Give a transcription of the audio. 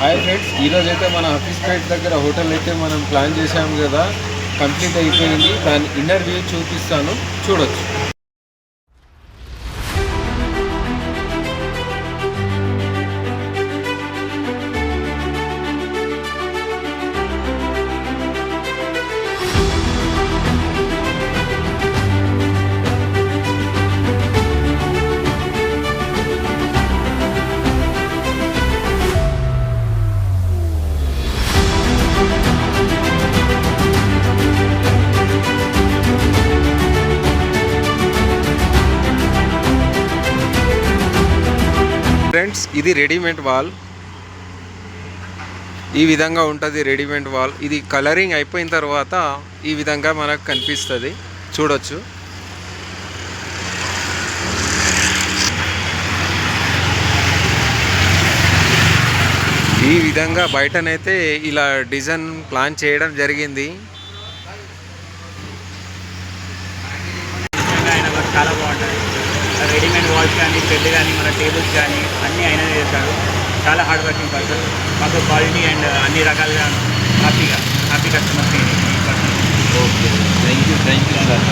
Hi friends, ఈరోజు అయితే మన ఆఫీస్ పేట్ దగ్గర హోటల్ అయితే మనం ప్లాన్ చేసాము కదా, కంప్లీట్ అయిపోయింది. దాని ఇన్నర్ వ్యూ చూపిస్తాను, చూడొచ్చు. ఫ్రెండ్స్, ఇది రెడీమేడ్ వాల్. ఈ విధంగా ఉంటుంది రెడీమేడ్ వాల్. ఇది కలరింగ్ అయిపోయిన తర్వాత ఈ విధంగా మనకు కనిపిస్తుంది, చూడొచ్చు. ఈ విధంగా బయటనైతే ఇలా డిజైన్ ప్లాన్ చేయడం జరిగింది. చాలా బాగుంటుంది. రెడీమేడ్ వాల్స్ కానీ, బెడ్ కానీ, మన టేబుల్స్ కానీ అన్నీ అయినా చేస్తాడు. చాలా హార్డ్ వర్కింగ్ పర్సన్. మాకు క్వాలిటీ అండ్ అన్ని రకాలుగా happy customers. Okay, thank you sir.